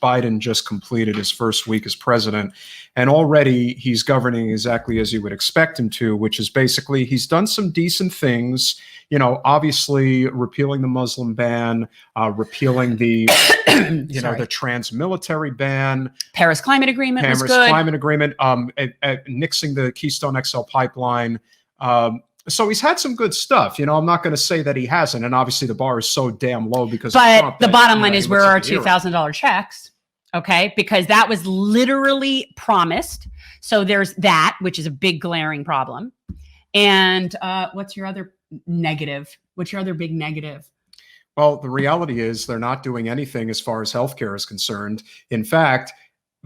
Biden just completed his first week as president, and already he's governing exactly as you would expect him to, which is basically he's done some decent things, obviously repealing the Muslim ban, repealing the, the trans military ban. Paris Climate Agreement was good. Paris Climate Agreement, nixing the Keystone XL pipeline. So he's had some good stuff. I'm not going to say that he hasn't. And obviously the bar is so damn low because of Trump. But the bottom line is where are $2,000 checks? Okay, because that was literally promised. So there's that, which is a big glaring problem. And what's your other negative? What's your other big negative? Well, the reality is they're not doing anything as far as healthcare is concerned. In fact,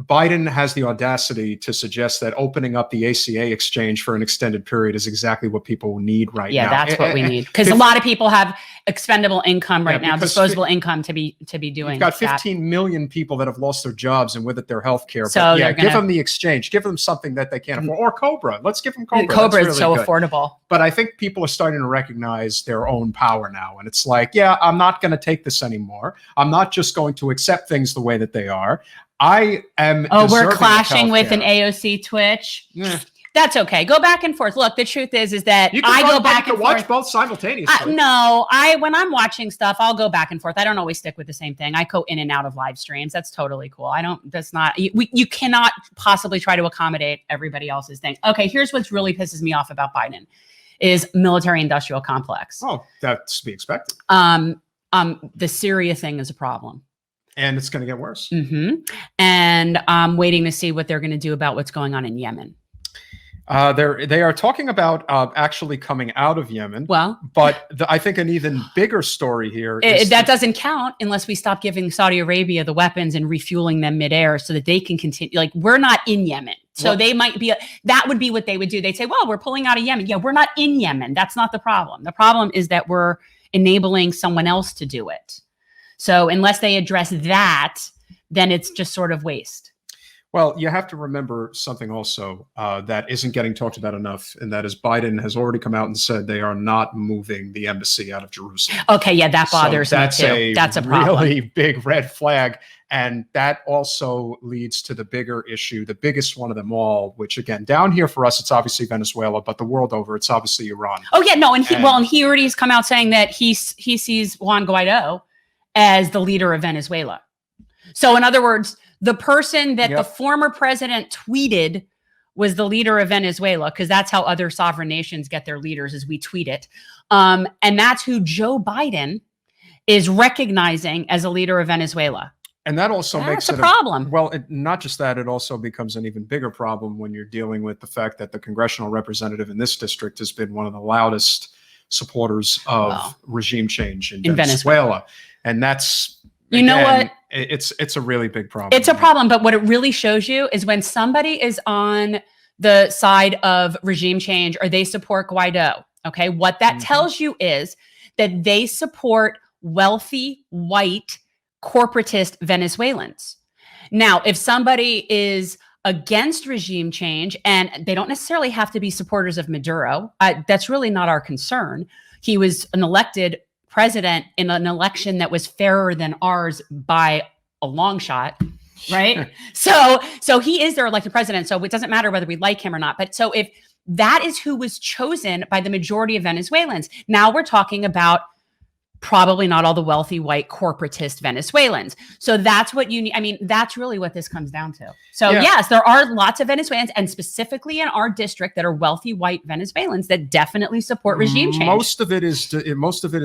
Biden has the audacity to suggest that opening up the ACA exchange for an extended period is exactly what people need right now. Yeah, that's what we need. Because a lot of people have expendable income right now, disposable income to be doing. You've got 15 million people that have lost their jobs and with it their health care. So give them the exchange. Give them something that they can't afford. Or Cobra. Let's give them Cobra. Cobra is so affordable. But I think people are starting to recognize their own power now. And it's like, yeah, I'm not going to take this anymore. I'm not just going to accept things the way that they are. I am. Oh, we're clashing with an AOC Twitch. Yeah. That's okay. Go back and forth. Look, the truth is that I go back and forth. Watch both simultaneously. No, when I'm watching stuff, I'll go back and forth. I don't always stick with the same thing. I go in and out of live streams. That's totally cool. That's not. You cannot possibly try to accommodate everybody else's thing. Okay, here's what's really pisses me off about Biden is military-industrial complex. Oh, that's to be expected. The Syria thing is a problem. And it's going to get worse. Mm-hmm. And I'm waiting to see what they're going to do about what's going on in Yemen. They are talking about actually coming out of Yemen. Well, but I think an even bigger story here is that doesn't count unless we stop giving Saudi Arabia the weapons and refueling them midair so that they can continue. Like, we're not in Yemen. So they might be, that would be what they would do. They'd say, well, we're pulling out of Yemen. Yeah, we're not in Yemen. That's not the problem. The problem is that we're enabling someone else to do it. So unless they address that, then it's just sort of waste. Well, you have to remember something also that isn't getting talked about enough, and that is Biden has already come out and said they are not moving the embassy out of Jerusalem. Okay, yeah, that bothers me too. That's a problem. Really big red flag, and that also leads to the bigger issue, the biggest one of them all, which again, down here for us, it's obviously Venezuela, but the world over, it's obviously Iran. Oh yeah, no, and he already has come out saying that he sees Juan Guaido as the leader of Venezuela. So in other words, the person that the former president tweeted was the leader of Venezuela, because that's how other sovereign nations get their leaders, is we tweet it. And that's who Joe Biden is recognizing as a leader of Venezuela. And that also makes it a problem. Well, not just that, it also becomes an even bigger problem when you're dealing with the fact that the congressional representative in this district has been one of the loudest supporters of regime change in Venezuela. And that's, you know what? It's a really big problem. It's a problem, but what it really shows you is when somebody is on the side of regime change or they support Guaido, okay, what that tells you is that they support wealthy, white, corporatist Venezuelans. Now, if somebody is against regime change, and they don't necessarily have to be supporters of Maduro, that's really not our concern. He was an elected president in an election that was fairer than ours by a long shot, right? So he is their elected president. So it doesn't matter whether we like him or not. But so if that is who was chosen by the majority of Venezuelans, now we're talking about probably not all the wealthy white corporatist Venezuelans. So that's what you need. I mean, that's really what this comes down to. So yes, there are lots of Venezuelans, and specifically in our district, that are wealthy white Venezuelans that definitely support regime change. Most of it is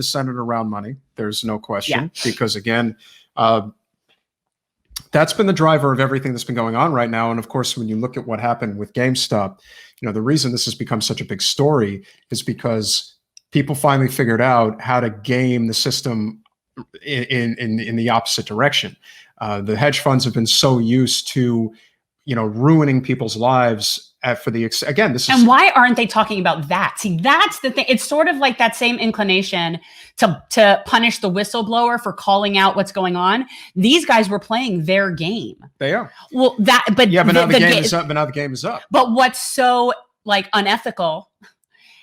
centered around money. There's no question, because again, that's been the driver of everything that's been going on right now. And of course, when you look at what happened with GameStop, the reason this has become such a big story is because people finally figured out how to game the system in the opposite direction. The hedge funds have been so used to, ruining people's lives And why aren't they talking about that? See, that's the thing. It's sort of like that same inclination to punish the whistleblower for calling out what's going on. These guys were playing their game. They are. Well, now the game is up. But what's so unethical?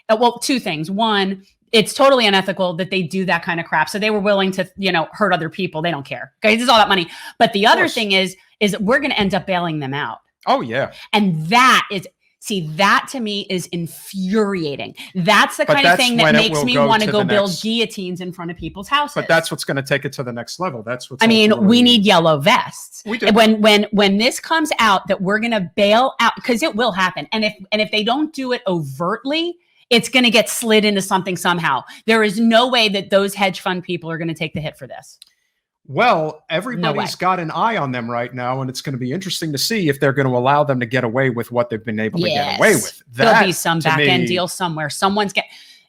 Well, two things. One, it's totally unethical that they do that kind of crap. So they were willing to, hurt other people. They don't care. Okay, this is all that money. But the other thing is we're going to end up bailing them out. Oh yeah. And that to me is infuriating. That's the kind of thing that makes me want to go build guillotines in front of people's houses. But that's what's going to take it to the next level. That's what's. We need yellow vests. We do. When this comes out that we're going to bail out, because it will happen. And if they don't do it overtly, it's going to get slid into something somehow. There is no way that those hedge fund people are going to take the hit for this. Well, everybody's got an eye on them right now, and it's going to be interesting to see if they're going to allow them to get away with what they've been able to get away with. There'll be some back-end deal somewhere.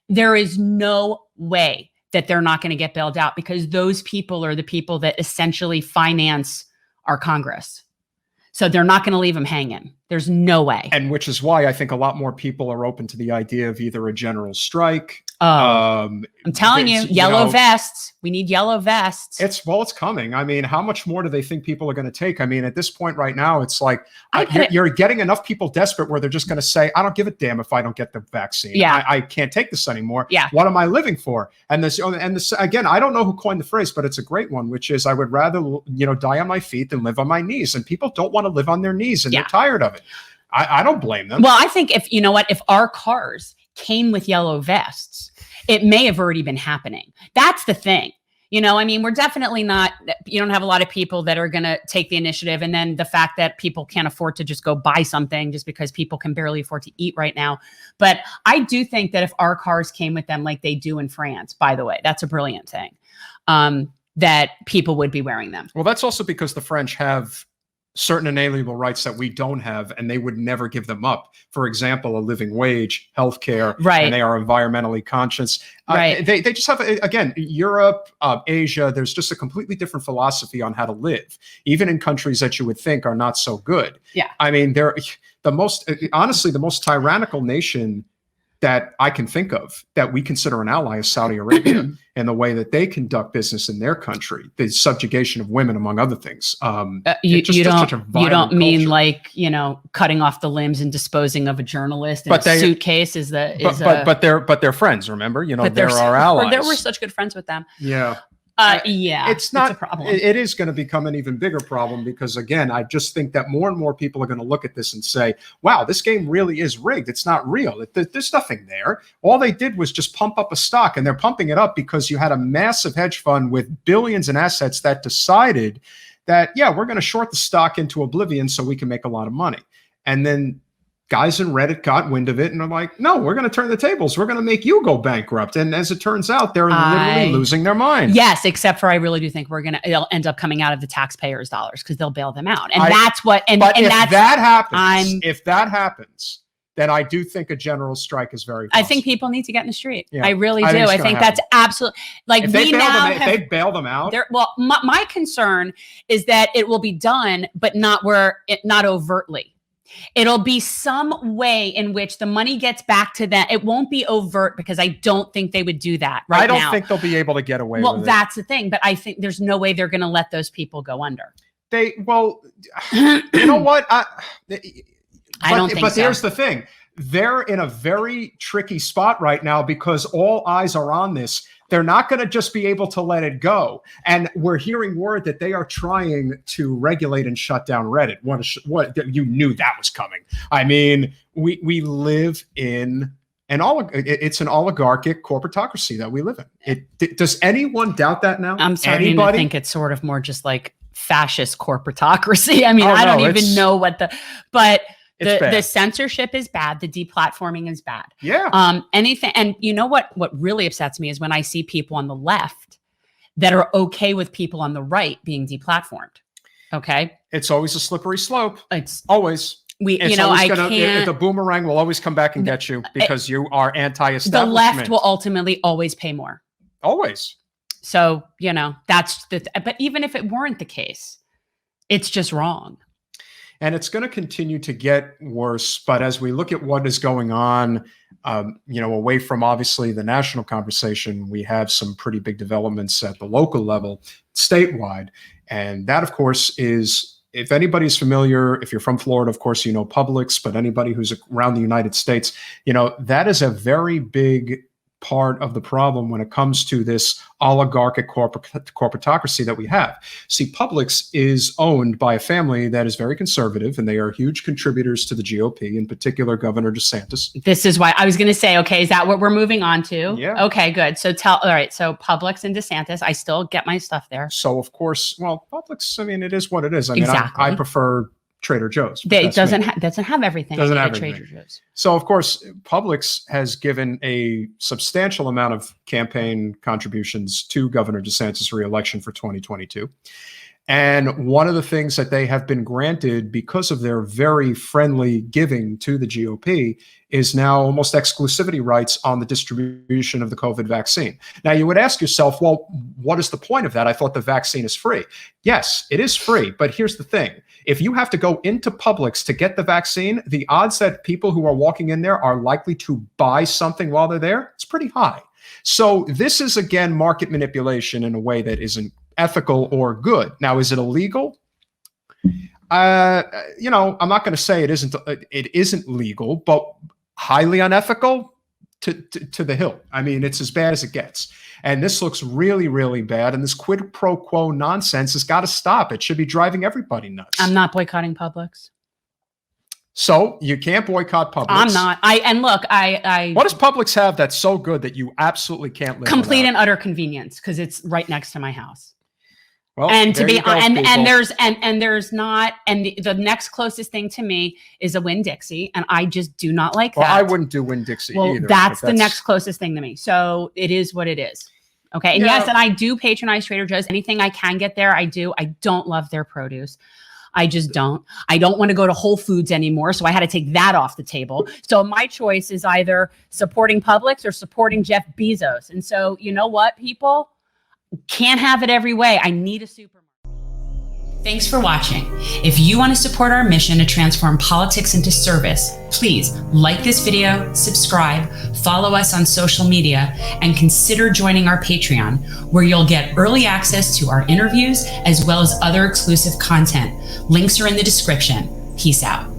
There is no way that they're not going to get bailed out, because those people are the people that essentially finance our Congress. So they're not going to leave them hanging. There's no way. And which is why I think a lot more people are open to the idea of either a general strike. I'm telling you, yellow vests. We need yellow vests. It's coming. I mean, how much more do they think people are going to take? I mean, at this point right now, it's like you're getting enough people desperate where they're just going to say, I don't give a damn if I don't get the vaccine. Yeah. I can't take this anymore. Yeah. What am I living for? And this again, I don't know who coined the phrase, but it's a great one, which is, I would rather, die on my feet than live on my knees. And people don't want to live on their knees, and they're tired of it. I don't blame them. Well, I think if our cars came with yellow vests, it may have already been happening. That's the thing. We're definitely not, you don't have a lot of people that are going to take the initiative. And then the fact that people can't afford to just go buy something just because people can barely afford to eat right now. But I do think that if our cars came with them like they do in France, by the way, that's a brilliant thing, that people would be wearing them. Well, that's also because the French have certain inalienable rights that we don't have, and they would never give them up. For example, a living wage, healthcare, right? And they are environmentally conscious. Right. They just have, again, Europe, Asia, there's just a completely different philosophy on how to live, even in countries that you would think are not so good. Yeah. I mean, they're the most tyrannical nation that I can think of that we consider an ally is Saudi Arabia, and the way that they conduct business in their country, the subjugation of women, among other things. You don't mean like, cutting off the limbs and disposing of a journalist in a suitcase but they're friends, remember? They're our allies. We're such good friends with them. Yeah. It's not a problem. It is going to become an even bigger problem, because again, I just think that more and more people are going to look at this and say, wow, this game really is rigged. It's not real. There's nothing there. All they did was just pump up a stock, and they're pumping it up because you had a massive hedge fund with billions in assets that decided that, we're going to short the stock into oblivion so we can make a lot of money. And then guys in Reddit got wind of it and are like, no, we're going to turn the tables. We're going to make you go bankrupt. And as it turns out, they're literally losing their mind. Yes, except for I really do think it'll end up coming out of the taxpayers' dollars, because they'll bail them out. And if that happens, then I do think a general strike is very possible. I think people need to get in the street. Yeah. I really do. I think that's absolutely, like, if they bail them out. Well, my concern is that it will be done, but not overtly. It'll be some way in which the money gets back to them. It won't be overt, because I don't think they would do that right now. I don't think they'll be able to get away with it. Well, that's the thing. But I think there's no way they're going to let those people go under. You know what? I don't think so. But here's the thing. They're in a very tricky spot right now, because all eyes are on this. They're not going to just be able to let it go. And we're hearing word that they are trying to regulate and shut down Reddit. What you knew that was coming. I mean, we live in it's an oligarchic corporatocracy that we live in. Does anyone doubt that now? I'm starting to think it's sort of more just like fascist corporatocracy. I mean, I don't even know the censorship is bad. The deplatforming is bad. Yeah. Anything. And you know what really upsets me is when I see people on the left that are okay with people on the right being deplatformed. Okay. It's always a slippery slope. It's always. The boomerang will always come back and get you, because you are anti-establishment. The left will ultimately always pay more. Always. So, but even if it weren't the case, it's just wrong. And it's going to continue to get worse. But as we look at what is going on, away from obviously the national conversation, we have some pretty big developments at the local level, statewide. And that, of course, is, if anybody's familiar, if you're from Florida, of course, Publix, but anybody who's around the United States, that is a very big part of the problem when it comes to this oligarchic corporatocracy that we have. See, Publix is owned by a family that is very conservative, and they are huge contributors to the GOP, in particular Governor DeSantis. This is why I was going to say, okay, is that what we're moving on to? Yeah. Okay, good. So all right, so Publix and DeSantis, I still get my stuff there. So of course, well, Publix, I mean, it is what it is. I mean, Exactly. I prefer Trader Joe's. It doesn't have everything. Doesn't have Trader everything. Joe's. So of course, Publix has given a substantial amount of campaign contributions to Governor DeSantis' reelection for 2022. And one of the things that they have been granted because of their very friendly giving to the GOP is now almost exclusivity rights on the distribution of the COVID vaccine. Now, you would ask yourself, well, what is the point of that? I thought the vaccine is free. Yes, it is free. But here's the thing. If you have to go into Publix to get the vaccine, the odds that people who are walking in there are likely to buy something while they're there, it's pretty high. So this is, again, market manipulation in a way that isn't ethical or good. Now, is it illegal? I'm not going to say it isn't legal, but highly unethical to the hilt. I mean, it's as bad as it gets. And this looks really, really bad. And this quid pro quo nonsense has got to stop. It should be driving everybody nuts. I'm not boycotting Publix. So you can't boycott Publix. I'm not. What does Publix have that's so good that you absolutely can't live complete without? and utter convenience, because it's right next to my house. Well, and to there be you go, and people. there's not, and the next closest thing to me is a Winn-Dixie, and I just do not like Well, that. I wouldn't do Winn-Dixie well, either. that's but the next closest thing to me. So it is what it is. Okay. And yes, and I do patronize Trader Joe's. Anything I can get there, I do. I don't love their produce. I just don't. I don't want to go to Whole Foods anymore. So I had to take that off the table. So my choice is either supporting Publix or supporting Jeff Bezos. And so, you know what, people? Can't have it every way. I need a supermarket. Thanks for watching. If you want to support our mission to transform politics into service, please like this video, subscribe, follow us on social media, and consider joining our Patreon, where you'll get early access to our interviews as well as other exclusive content. Links are in the description. Peace out.